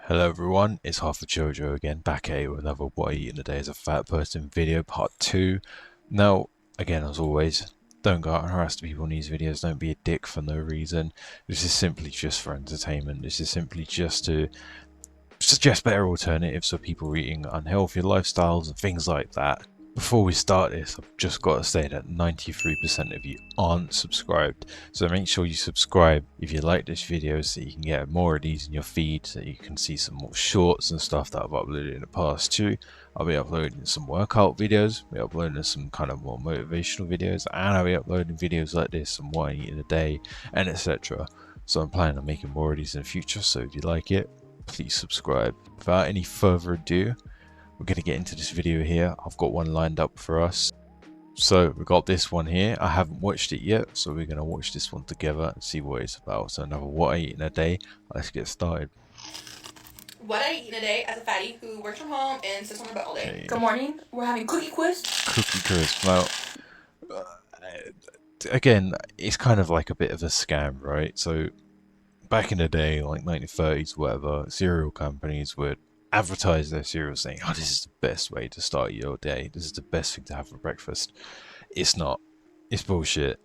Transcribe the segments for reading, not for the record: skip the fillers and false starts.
Hello everyone, it's Half a Jojo again, back at you with another What I Eat in a Day as a Fat Person video, part 2. Now, again as always, don't go out and harass the people in these videos, don't be a dick for no reason. This is simply just for entertainment, this is simply just to suggest better alternatives for people eating unhealthy lifestyles and things like that. Before we start this, I've just got to say that 93% of you aren't subscribed, so make sure you subscribe if you like this video so you can get more of these in your feed, so you can see some more shorts and stuff that I've uploaded in the past too. I'll be uploading some workout videos, I'll be uploading some kind of more motivational videos, and I'll be uploading videos like this, some what I eat in a day, and etc. So I'm planning on making more of these in the future, so if you like it, please subscribe. Without any further ado, we're going to get into this video here. I've got one lined up for us. So we've got this one here. I haven't watched it yet, so we're going to watch this one together and see what it's about. So another What I Eat in a Day. Let's get started. What I eat in a day as a fatty who works from home and sits on their butt all day. Okay. Good morning. We're having cookie quiz. Cookie crisp. Now, again, it's kind of like a bit of a scam, right? So back in the day, like 1930s, whatever, cereal companies would advertise their cereal saying, oh, this is the best way to start your day. This is the best thing to have for breakfast. It's not. It's bullshit.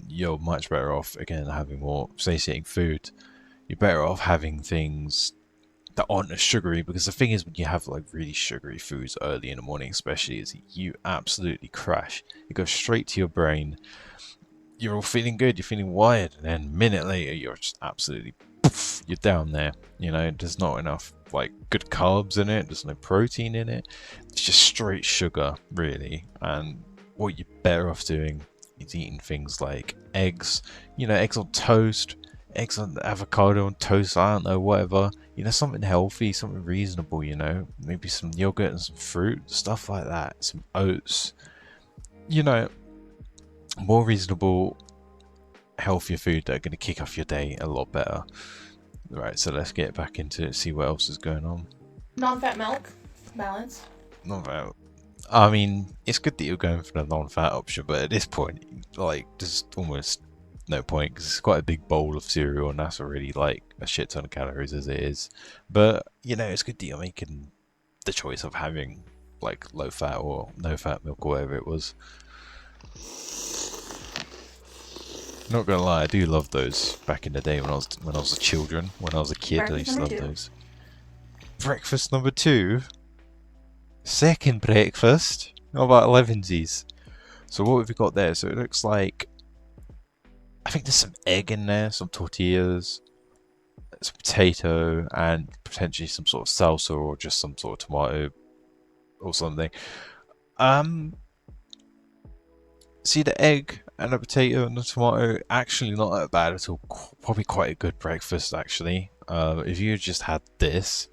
You're much better off, again, having more satiating food. You're better off having things that aren't as sugary, because the thing is, when you have like really sugary foods early in the morning especially, is you absolutely crash. It goes straight to your brain. You're all feeling good, you're feeling wired, and then a minute later you're just absolutely poof, you're down there. You know, there's not enough like good carbs in it, there's no protein in it, it's just straight sugar really. And what you're better off doing is eating things like eggs, you know, eggs on toast, eggs on avocado on toast, I don't know, whatever, you know, something healthy, something reasonable, you know, maybe some yogurt and some fruit, stuff like that, some oats, you know, more reasonable, healthier food that are going to kick off your day a lot better. Right, so let's get back into it, see what else is going on. Non-fat milk. Balance. Not that. I mean, it's good that you're going for the non-fat option, but at this point, like, there's almost no point, because it's quite a big bowl of cereal, and that's already like a shit ton of calories as it is. But, you know, it's good that you're making the choice of having like low fat or no fat milk or whatever it was. Not gonna lie, I do love those back in the day when I was a children, when I was a kid. I used to love those. Breakfast number 2. Second breakfast. How about 11sies? So what have we got there? So it looks like, I think there's some egg in there, some tortillas, some potato, and potentially some sort of salsa or just some sort of tomato or something. See, the egg and the potato and the tomato, actually not that bad at all. Probably quite a good breakfast actually. If you just had this,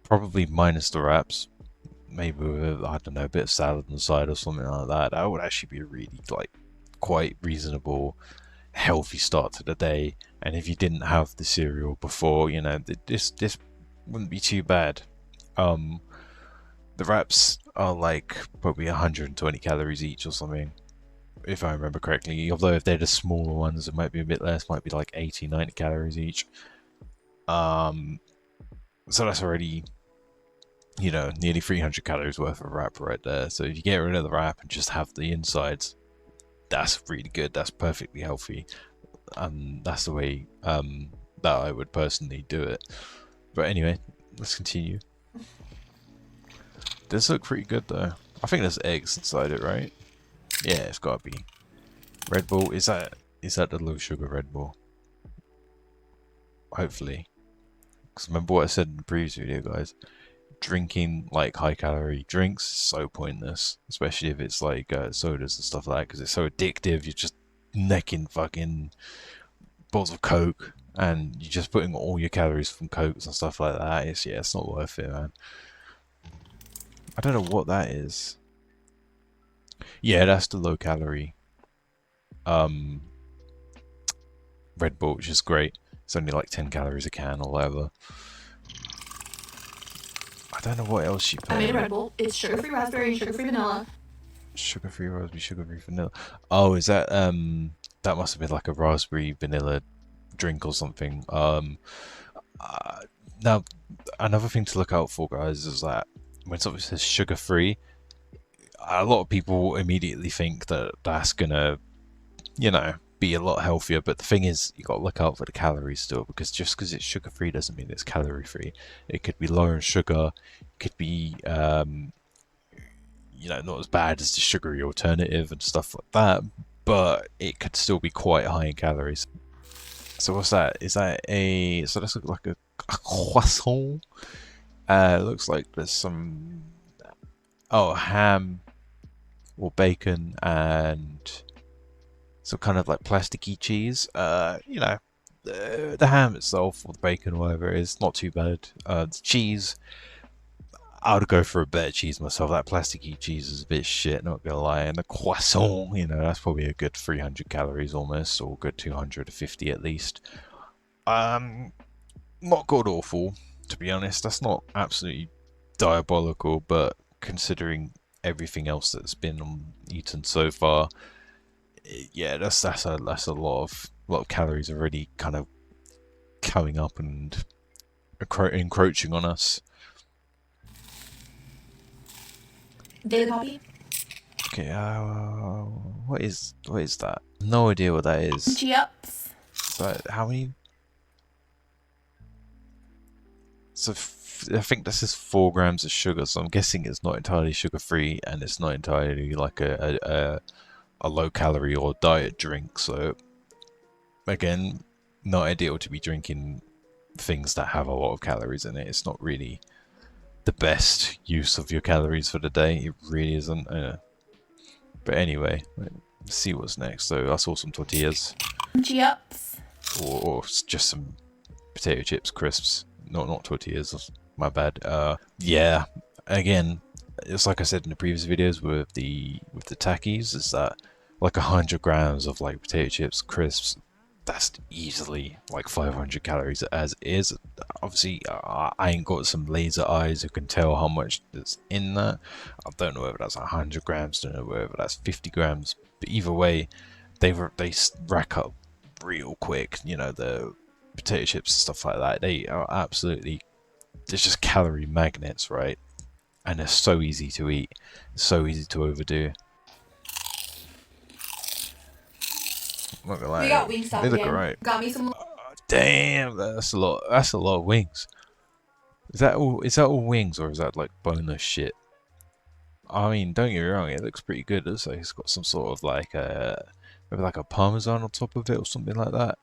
probably minus the wraps, maybe with, I don't know, a bit of salad on the side or something like that, that would actually be a really like quite reasonable, healthy start to the day. And if you didn't have the cereal before, you know, this wouldn't be too bad. The wraps are like probably 120 calories each or something, if I remember correctly, although if they're the smaller ones it might be a bit less, might be like 80-90 calories each. So that's already, you know, nearly 300 calories worth of wrap right there. So if you get rid of the wrap and just have the insides, that's really good, that's perfectly healthy, and that's the way that I would personally do it. But anyway, let's continue. This look pretty good though. I think there's eggs inside it, right? Yeah, it's gotta be. Red Bull, is that the low sugar Red Bull? Hopefully. Because remember what I said in the previous video, guys. Drinking like high calorie drinks is so pointless. Especially if it's like sodas and stuff like that, because it's so addictive. You're just necking fucking bottles of Coke and you're just putting all your calories from Cokes and stuff like that. It's not worth it, man. I don't know what that is. Yeah, that's the low calorie Red Bull, which is great. It's only like 10 calories a can or whatever. I don't know what else she put. I made a Red Bull. It's sugar-free raspberry, sugar-free vanilla. Sugar-free raspberry, sugar-free vanilla. Oh, is that that must have been like a raspberry vanilla drink or something. Now another thing to look out for, guys, is that when something says sugar free, a lot of people immediately think that that's gonna, be a lot healthier. But the thing is, you got to look out for the calories still, because just because it's sugar free doesn't mean it's calorie free. It could be lower in sugar, it could be, not as bad as the sugary alternative and stuff like that, but it could still be quite high in calories. So what's that? Is that a? So this looks like a croissant. It looks like there's some ham or bacon and some kind of like plasticky cheese. The ham itself or the bacon or whatever it is not too bad. The cheese, I would go for a better cheese myself. That plasticky cheese is a bit shit, not gonna lie. And the croissant, that's probably a good 300 calories almost, or a good 250 at least. Not god awful, to be honest. That's not absolutely diabolical, but considering everything else that's been eaten so far, yeah, that's a lot of calories already kind of coming up and encroaching on us. Daily copy. Okay, what is that? No idea what that is. Chips. So how many? So I think this is 4 grams of sugar. So I'm guessing it's not entirely sugar free, and it's not entirely like a low calorie or diet drink. So again, not ideal to be drinking things that have a lot of calories in it. It's not really the best use of your calories for the day. It really isn't. But anyway, let's see what's next. So I saw some tortillas. Chips. Or just some potato chips, crisps. Not tortillas. My bad. Yeah. Again, it's like I said in the previous videos with the Takis, is that like 100 grams of like potato chips, crisps, that's easily like 500 calories as is. Obviously, I ain't got some laser eyes who can tell how much is in that. I don't know whether that's 100 grams, don't know whether that's 50 grams. But either way, they rack up real quick. The potato chips and stuff like that. They are absolutely, it's just calorie magnets, right? And they're so easy to eat, so easy to overdo. I'm not gonna lie, We got Wingstop they look again. alright. Got me some. Damn, that's a lot. That's a lot of wings. Is that all? Is that all wings, or is that like boneless shit? I mean, don't get me wrong, it looks pretty good. It looks like it's got some sort of like maybe like a parmesan on top of it or something like that.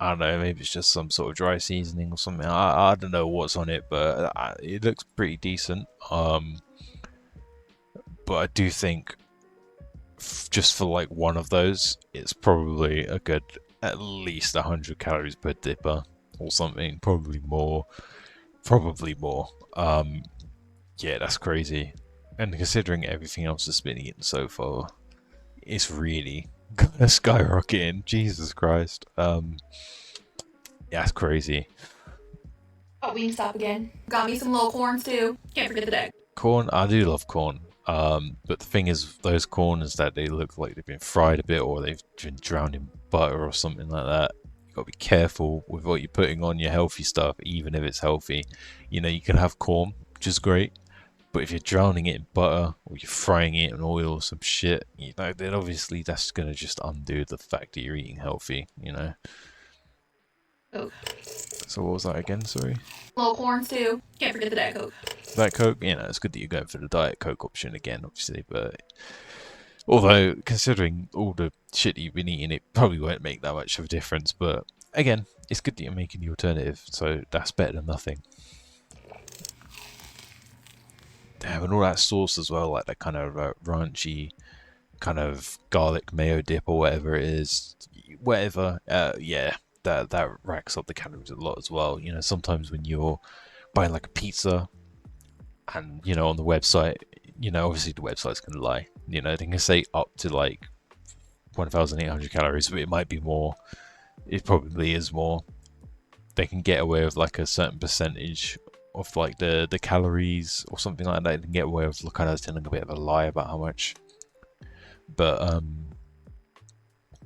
I don't know. Maybe it's just some sort of dry seasoning or something. I don't know what's on it, but it looks pretty decent. But I do think just for like one of those, it's probably a good at least 100 calories per dipper or something. Probably more. Probably more. Yeah, that's crazy. And considering everything else that's been eaten so far, it's really skyrocketing. Jesus Christ. Yeah, it's crazy. Got Wingstop again. Got me some little corns too. Can't forget the deck. Corn, I do love corn. But the thing is, those corn is that they look like they've been fried a bit, or they've been drowned in butter or something like that. You gotta be careful with what you're putting on your healthy stuff, even if it's healthy. You can have corn, which is great, but if you're drowning it in butter or you're frying it in oil or some shit, then obviously that's gonna just undo the fact that you're eating healthy. Oh. So what was that again? Sorry. Little corns too. Can't forget the Diet Coke. Diet Coke, it's good that you're going for the Diet Coke option again, obviously, but although considering all the shit you've been eating, it probably won't make that much of a difference. But again, it's good that you're making the alternative, so that's better than nothing. Damn, and all that sauce as well, like that kind of ranchy kind of garlic mayo dip or whatever it is, whatever. Yeah, that racks up the calories a lot as well. Sometimes when you're buying like a pizza, and on the website, obviously the website's gonna lie. They can say up to like 1,800 calories, but it might be more. It probably is more. They can get away with like a certain percentage of like the calories or something like that. They can get away with kind of telling a bit of a lie about how much. But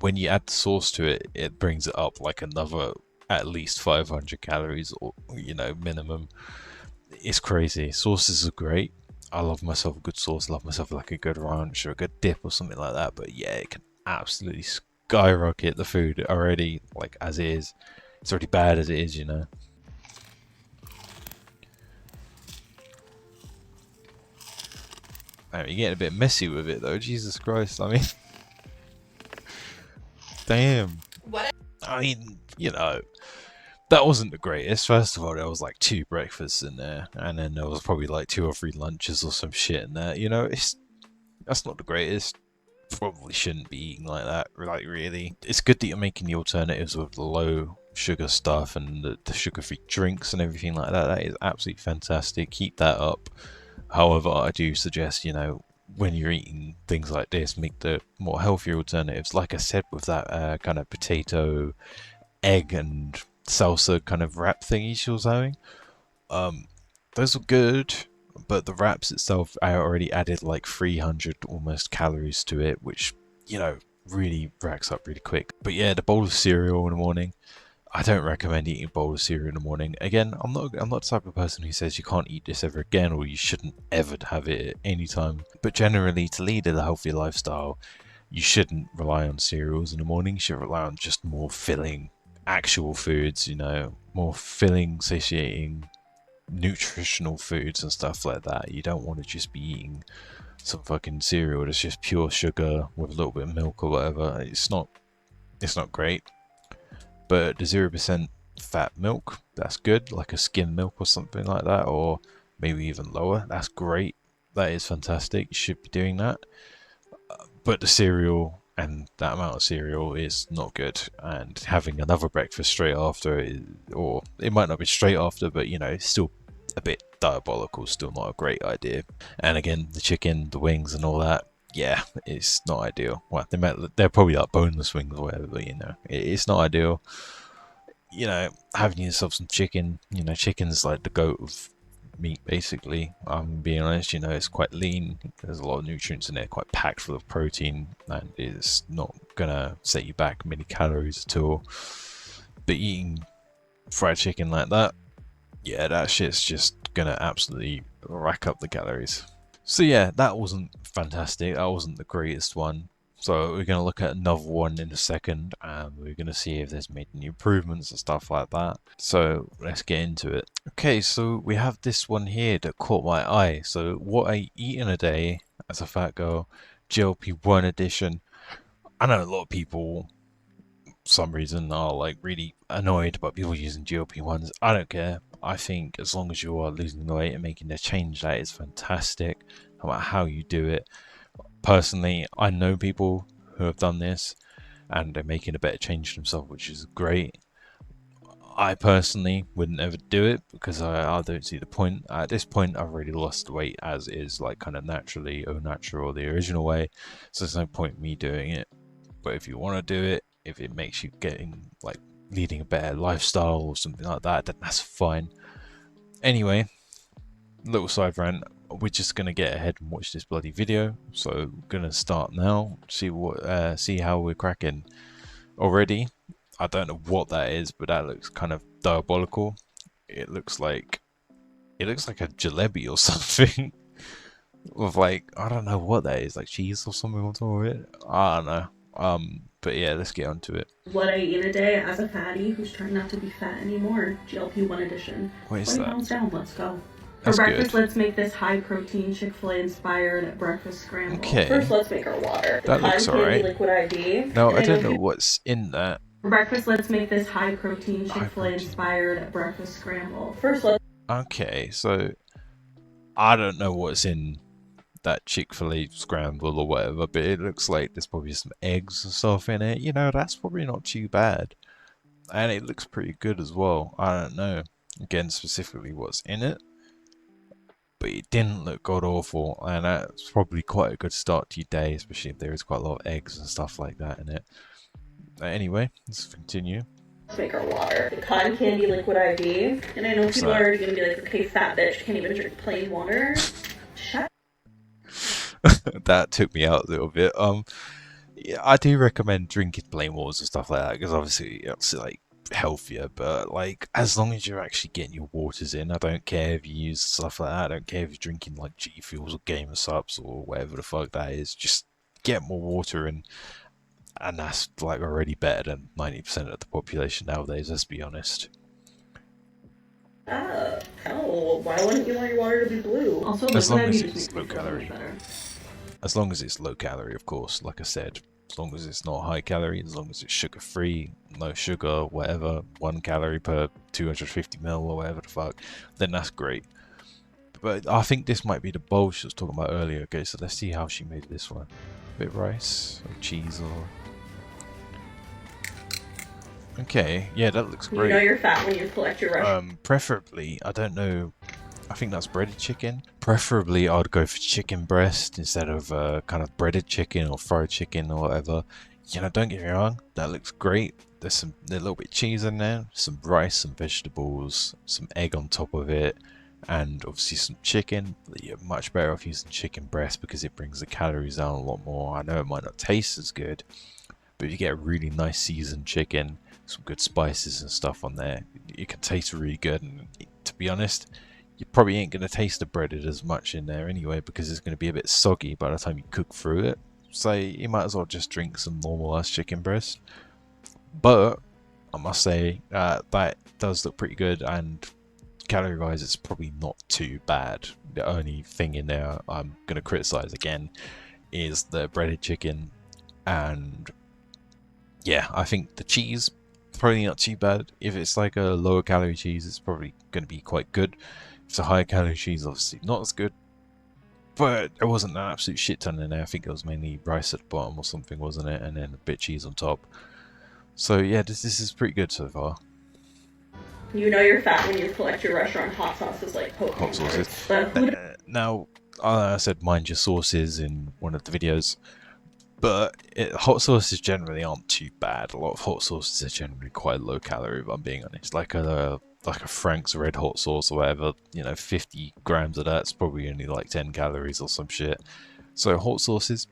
when you add the sauce to it, it brings it up like another at least 500 calories, or minimum. It's crazy. Sauces are great. I love myself a good sauce. Love myself like a good ranch or a good dip or something like that. But yeah, it can absolutely skyrocket the food already. Like as it is, it's already bad as it is. Man, you're getting a bit messy with it though. Jesus Christ! I mean, damn. What? I mean, that wasn't the greatest. First of all, there was like 2 breakfasts in there, and then there was probably like 2 or 3 lunches or some shit in there. That's not the greatest. Probably shouldn't be eating like that. Like really, it's good that you're making the alternatives with the low sugar stuff and the sugar-free drinks and everything like that. That is absolutely fantastic. Keep that up. However, I do suggest when you're eating things like this, make the more healthier alternatives. Like I said, with that kind of potato, egg, and salsa kind of wrap thingy she was having. Those were good, but the wraps itself, I already added like 300 almost calories to it, which really racks up really quick. But yeah, the bowl of cereal in the morning. I don't recommend eating a bowl of cereal in the morning. Again, I'm not the type of person who says you can't eat this ever again or you shouldn't ever have it at any time. But generally, to lead a healthy lifestyle, you shouldn't rely on cereals in the morning. You should rely on just more filling actual foods, more filling, satiating, nutritional foods and stuff like that. You don't want to just be eating some fucking cereal that's just pure sugar with a little bit of milk or whatever. It's not great. But the 0% fat milk, that's good, like a skim milk or something like that, or maybe even lower. That's great. That is fantastic. You should be doing that. But the cereal and that amount of cereal is not good. And having another breakfast straight after, or it might not be straight after, but it's still a bit diabolical. Still not a great idea. And again, the chicken, the wings, and all that. Yeah, it's not ideal. Well, they're probably like boneless wings or whatever, but it's not ideal. Having yourself some chicken. Chicken's like the goat of meat, basically. I'm being honest. It's quite lean. There's a lot of nutrients in it, quite packed full of protein, and it's not gonna set you back many calories at all. But eating fried chicken like that, yeah, that shit's just gonna absolutely rack up the calories. So yeah, that wasn't fantastic. That wasn't the greatest one. So we're going to look at another one in a second, and we're going to see if there's made any improvements and stuff like that. So let's get into it. Okay, so we have this one here that caught my eye. So what I eat in a day as a fat girl, GLP-1 edition. I know a lot of people, for some reason, are like really annoyed about people using GLP-1s. I don't care. I think as long as you are losing the weight and making a change, that is fantastic, no matter how you do it. Personally, I know people who have done this and they're making a better change themselves, which is great. I personally wouldn't ever do it because I don't see the point. At this point, I've already lost weight as is, like kind of naturally, au natural, the original way. So there's no point in me doing it. But if you want to do it, if it makes you leading a better lifestyle or something like that, then that's fine. Anyway, little side rant. We're just gonna get ahead and watch this bloody video. So we're gonna start now. See how we're cracking already. I don't know what that is, but that looks kind of diabolical. It looks like a jalebi or something. With I don't know what that is, like cheese or something on top of it. I don't know. But yeah, let's get onto it. What I eat in a day as a fatty who's trying not to be fat anymore. GLP-1 edition. What is 20 that? pounds down. Let's go. For That's breakfast, good. let's make this high-protein Chick-fil-A inspired breakfast scramble. Okay. First, let's make our water. That looks Cotton candy alright. liquid IV. Now I don't know what's in that. For breakfast, let's make this high-protein Chick-fil-A inspired breakfast scramble. First, let's... Okay, so I don't know what's in that Chick-fil-A scramble or whatever, but it looks like there's probably some eggs and stuff in it. That's probably not too bad. And it looks pretty good as well. I don't know, again, specifically what's in it. But it didn't look god awful, and that's probably quite a good start to your day, especially if there is quite a lot of eggs and stuff like that in it. Anyway, let's continue. Let's make our water. The cotton candy liquid IV. And I know people are already going to be like, okay, fat bitch, can't even drink plain water. Shut That took me out a little bit. Yeah, I do recommend drinking plain waters and stuff like that because obviously it's like healthier, but like as long as you're actually getting your waters in, I don't care if you use stuff like that. I don't care if you're drinking like G Fuels or Gamer Subs or whatever the fuck that is. Just get more water in, and that's like already better than 90% of the population nowadays. Let's be honest. Hell, why wouldn't you want your water to be blue? Also, As liquid long as IV just it's makes me low feel so much calorie. better. As long as it's low calorie, of course. Like I said, as long as it's not high calorie, as long as it's sugar free, no sugar, whatever, 1 calorie per 250 ml or whatever the fuck, then that's great. But I think this might be the bowl she was talking about earlier. Okay, so let's see how she made this one. A bit of rice or cheese or. Okay, yeah, that looks You know great. you're fat when you collect your rush. Preferably, I don't know. I think that's breaded chicken. Preferably, I'd go for chicken breast instead of kind of breaded chicken or fried chicken or whatever. You know, don't get me wrong, that looks great. There's a little bit of cheese in there, some rice, some vegetables, some egg on top of it, and obviously some chicken. You're much better off using chicken breast because it brings the calories down a lot more. I know it might not taste as good, but if you get a really nice seasoned chicken, some good spices and stuff on there, it can taste really good. And to be honest, you probably ain't going to taste the breaded as much in there anyway because it's going to be a bit soggy by the time you cook through it. So you might as well just drink some normal ass chicken breast. But I must say that does look pretty good, and calorie wise, it's probably not too bad. The only thing in there I'm going to criticize again is the breaded chicken, and yeah, I think the cheese probably not too bad. If it's like a lower calorie cheese, it's probably going to be quite good. If it's a higher calorie cheese, obviously not as good. But there wasn't an absolute shit ton in there. I think it was mainly rice at the bottom or something, wasn't it? And then a bit of cheese on top. So yeah, this is pretty good so far. You know you're fat when you collect your restaurant hot sauces like Hot Pokemon sauces. cards. But who Now, I said mind your sauces in one of the videos. But hot sauces generally aren't too bad. A lot of hot sauces are generally quite low calorie, if I'm being honest. Like a Frank's red hot sauce or whatever, 50 grams of that's probably only like 10 calories or some shit. So hot sauces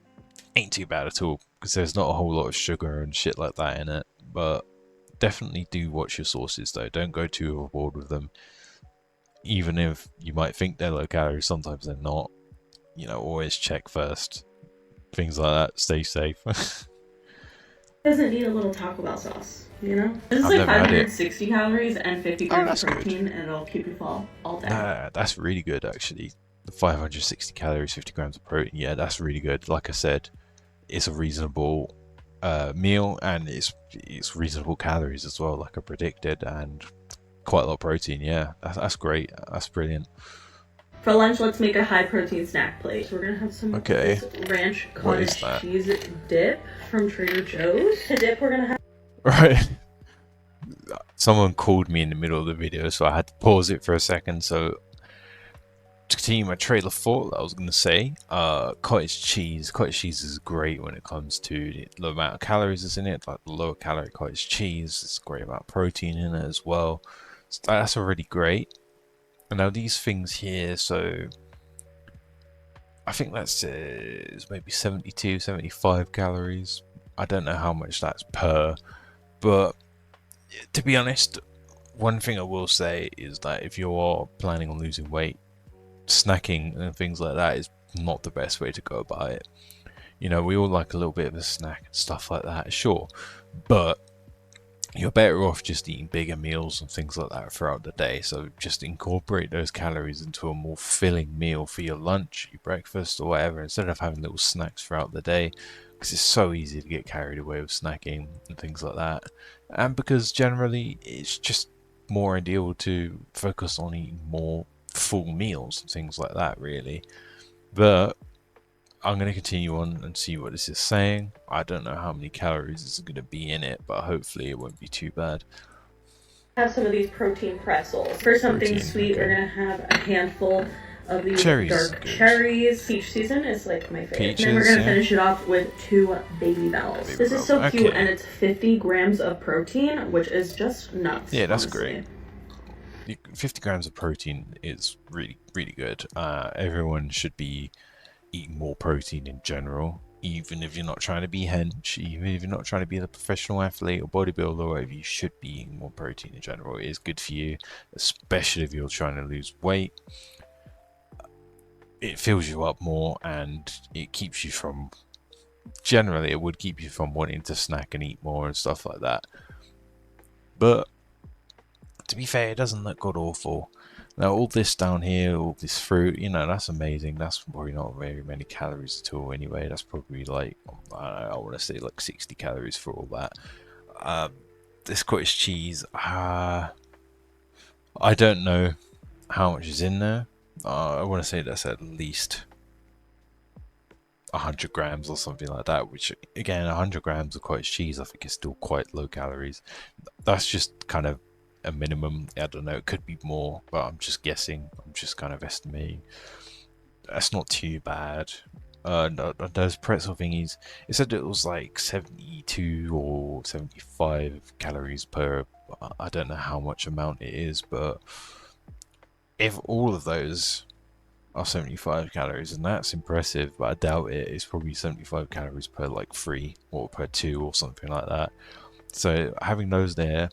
ain't too bad at all because there's not a whole lot of sugar and shit like that in it. But definitely do watch your sauces though. Don't go too overboard with them. Even if you might think they're low calorie, sometimes they're not. Always check first. Things like that. Stay safe. doesn't need a little Taco Bell sauce? You know? This is I've like never had it. 560 calories and 50 Oh, grams that's of good. protein, and it'll keep you full all day. Nah, that's really good actually. The 560 calories, 50 grams of protein. Yeah, that's really good. Like I said, it's a reasonable meal, and it's reasonable calories as well, like I predicted, and quite a lot of protein. Yeah, that's great. That's brilliant. For lunch, let's make a high protein snack plate. So we're gonna have some Okay, of this ranch what is cottage that? cheese dip from Trader Joe's. The dip we're gonna have. Right. Someone called me in the middle of the video, so I had to pause it for a second. So to continue my trail of thought, I was going to say, cottage cheese. Cottage cheese is great when it comes to the low amount of calories that's in it. Like the lower calorie cottage cheese, it's a great amount of protein in it as well. So that's already great. And now these things here, so I think that's maybe 72, 75 calories. I don't know how much that's per, but to be honest, one thing I will say is that if you are planning on losing weight, snacking and things like that is not the best way to go about it. We all like a little bit of a snack and stuff like that, sure, but you're better off just eating bigger meals and things like that throughout the day. So just incorporate those calories into a more filling meal for your lunch, your breakfast, or whatever, instead of having little snacks throughout the day, because it's so easy to get carried away with snacking and things like that. And because generally it's just more ideal to focus on eating more full meals and things like that, really. But I'm going to continue on and see what this is saying. I don't know how many calories is going to be in it, but hopefully it won't be too bad. Have some of these protein pretzels. For something Protein, sweet, we're okay. gonna have a handful of these Cherries, dark good. cherries. Peach season is like my favorite. Peaches, and then we're gonna yeah. finish it off with 2 baby bells. Baby This is bells, so cute, okay. and it's 50 grams of protein, which is just nuts. Yeah, that's honestly. great. 50 grams of protein is really, really good. Everyone should be eating more protein in general. even if you're not trying to be hench, even if you're not trying to be the professional athlete or bodybuilder or whatever, you should be eating more protein in general. It is good for you, especially if you're trying to lose weight. It fills you up more and it keeps you from, generally it would keep you from wanting to snack and eat more and stuff like that. But to be fair, it doesn't look god awful. Now all this down here, all this fruit, you know, that's amazing. That's probably not very many calories at all anyway. That's probably like, I want to say like 60 calories for all that. This cottage cheese, I don't know how much is in there. I want to say that's at least 100 grams or something like that, which again, 100 grams of cottage cheese I think is still quite low calories. That's just kind of a minimum. I don't know, it could be more, but I'm just guessing. I'm just kind of estimating. That's not too bad. Those pretzel thingies, it said it was like 72 or 75 calories per, I don't know how much amount it is, but if all of those are 75 calories, and that's impressive, but I doubt it. It's probably 75 calories per like 3 or per 2 or something like that. So having those there,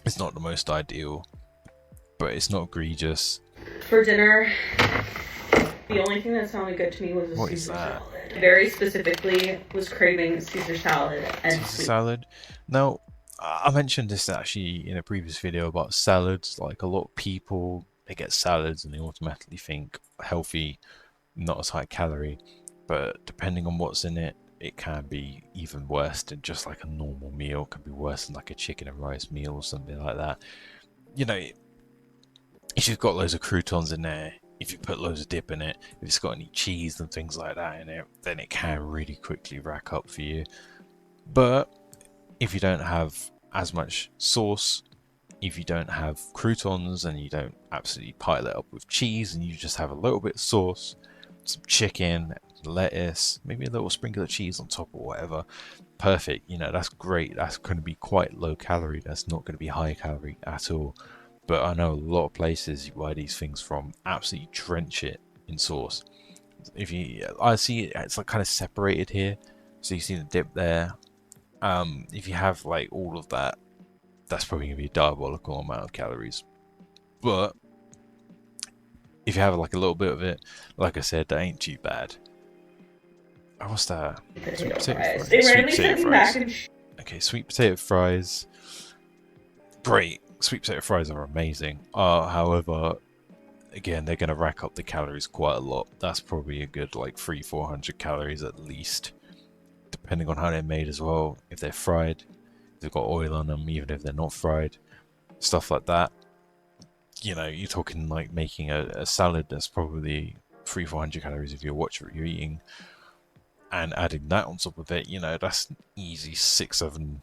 it's not the most ideal, but it's not egregious. For dinner, the only thing that sounded good to me was a What is Caesar that? salad. Very specifically, was craving Caesar salad and Caesar sweet. salad. Now, I mentioned this actually in a previous video about salads. Like a lot of people, they get salads and they automatically think healthy, not as high calorie. But depending on what's in it, it can be even worse than just like a normal meal. It can be worse than like a chicken and rice meal or something like that. You know, if you've got loads of croutons in there, if you put loads of dip in it, if it's got any cheese and things like that in it, then it can really quickly rack up for you. But if you don't have as much sauce, if you don't have croutons and you don't absolutely pile it up with cheese and you just have a little bit of sauce, some chicken, lettuce, maybe a little sprinkle of cheese on top or whatever, perfect. You know, that's great. That's going to be quite low calorie. That's not going to be high calorie at all. But I know a lot of places you buy these things from absolutely drench it in sauce. I see it's like kind of separated here, so you see the dip there. If you have like all of that, that's probably gonna be a diabolical amount of calories. But if you have like a little bit of it, like I said, that ain't too bad. Oh, what's that? Potato fries. They randomly sent me mac and cheese. Okay, sweet potato fries. Great. Sweet potato fries are amazing. However, again, they're gonna rack up the calories quite a lot. That's probably a good like 300-400 calories at least, depending on how they're made as well. If they're fried, if they've got oil on them, even if they're not fried, stuff like that. You know, you're talking like making a salad that's probably 300-400 calories if you watch what you're eating, and adding that on top of it, you know, that's easy 6-7,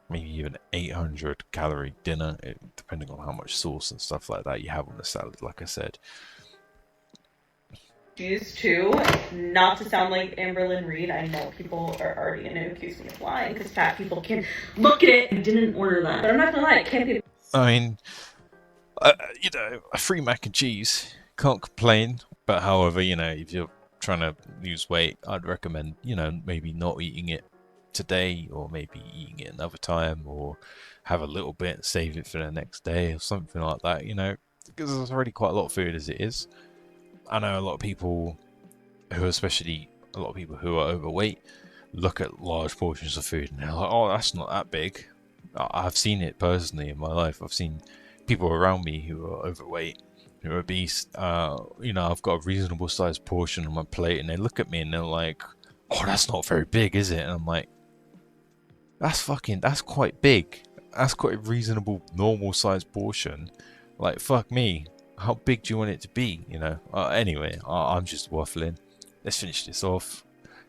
maybe even 800 calorie dinner, depending on how much sauce and stuff like that you have on the salad, like I said. Cheese too. Not to sound like Amberlynn Reed, I know people are already going to accuse me of lying because fat people can look at it and didn't order that. But I'm not going to lie, it can't be. I mean, you know, a free mac and cheese, can't complain. But however, you know, if you're trying to lose weight, I'd recommend, you know, maybe not eating it today, or maybe eating it another time, or have a little bit and save it for the next day or something like that, you know, because there's already quite a lot of food as it is. I know a lot of people especially a lot of people who are overweight, look at large portions of food and they're like, oh, that's not that big. I've seen it personally in my life. I've seen people around me who are overweight, who are obese. You know, I've got a reasonable sized portion on my plate and they look at me and they're like, oh, that's not very big, is it? And I'm like, that's quite big. That's quite a reasonable, normal sized portion. Like, fuck me. How big do you want it to be? You know. Anyway, I'm just waffling. Let's finish this off.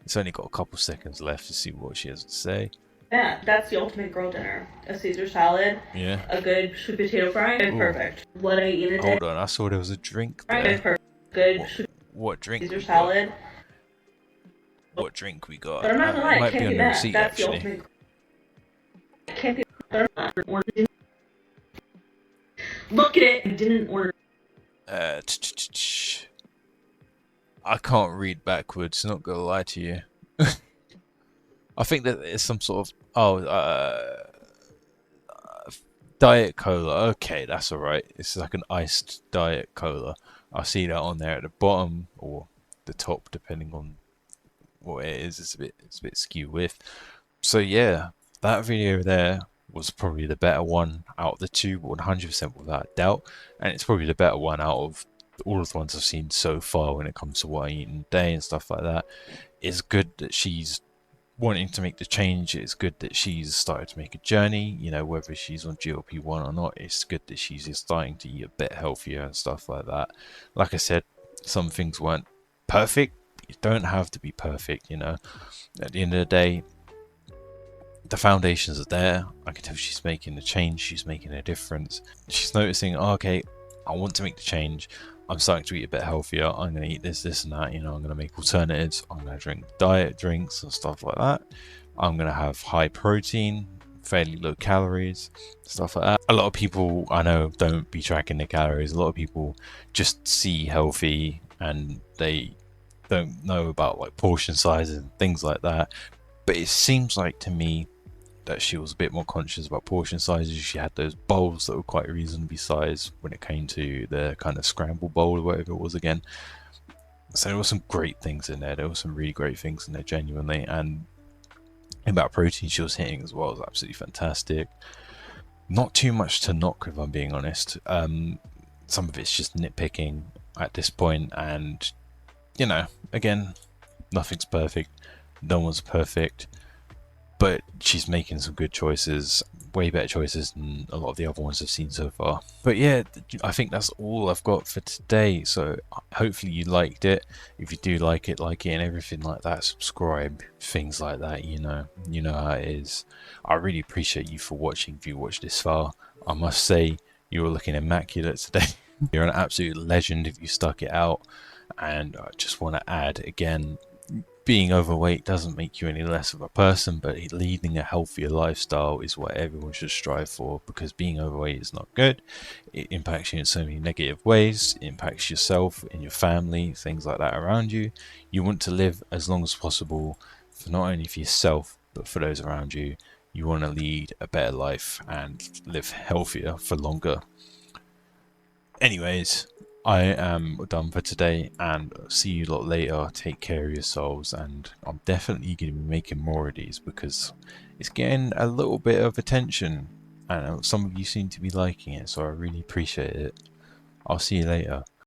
It's only got a couple seconds left to see what she has to say. Yeah, that's the ultimate girl dinner. A Caesar salad. Yeah. A good sweet potato fry. Ooh. Perfect. What I eat in a day. Hold on, I saw there was a drink there. Perfect. Good. What drink? Caesar salad. What drink we got? But I'm not gonna lie, it might be on the that. receipt That's actually. The ultimate. Can't be. Look at it. Didn't order. I can't read backwards, not gonna lie to you. I think that it's some sort of diet cola. Okay, that's all right. It's like an iced diet cola. I see that on there at the bottom or the top, depending on what it is. It's a bit skew with. So yeah, that video there was probably the better one out of the two, 100% without a doubt, and it's probably the better one out of all of the ones I've seen so far when it comes to what I eat in a day and stuff like that. It's good that she's wanting to make the change. It's good that she's started to make a journey, whether she's on GLP-1 or not. It's good that she's just starting to eat a bit healthier and stuff like that. Like I said, some things weren't perfect. You don't have to be perfect. At the end of the day, the foundations are there. I can tell she's making a change. She's making a difference. She's noticing, oh, okay, I want to make the change. I'm starting to eat a bit healthier. I'm going to eat this, this, and that. I'm going to make alternatives. I'm going to drink diet drinks and stuff like that. I'm going to have high protein, fairly low calories, stuff like that. A lot of people I know don't be tracking their calories. A lot of people just see healthy and they don't know about like portion sizes and things like that. But it seems like to me that she was a bit more conscious about portion sizes. She had those bowls that were quite reasonably sized when it came to the kind of scramble bowl or whatever it was again. So there were some great things in there. There were some really great things in there, genuinely. And about protein she was hitting as well was absolutely fantastic. Not too much to knock, if I'm being honest. Some of it's just nitpicking at this point, and again, nothing's perfect. No one's perfect. But she's making some good choices, way better choices than a lot of the other ones I've seen so far. But yeah, I think that's all I've got for today. So hopefully you liked it. If you do like it, and everything like that, subscribe, things like that. You know how it is. I really appreciate you for watching. If you watched this far, I must say you were looking immaculate today. You're an absolute legend if you stuck it out. And I just want to add again, being overweight doesn't make you any less of a person, but leading a healthier lifestyle is what everyone should strive for, because being overweight is not good. It impacts you in so many negative ways. It impacts yourself and your family, things like that around you. You want to live as long as possible, for not only for yourself, but for those around you. You want to lead a better life and live healthier for longer. Anyways, I am done for today, and see you a lot later. Take care of yourselves, and I'm definitely going to be making more of these because it's getting a little bit of attention, and some of you seem to be liking it, so I really appreciate it. I'll see you later.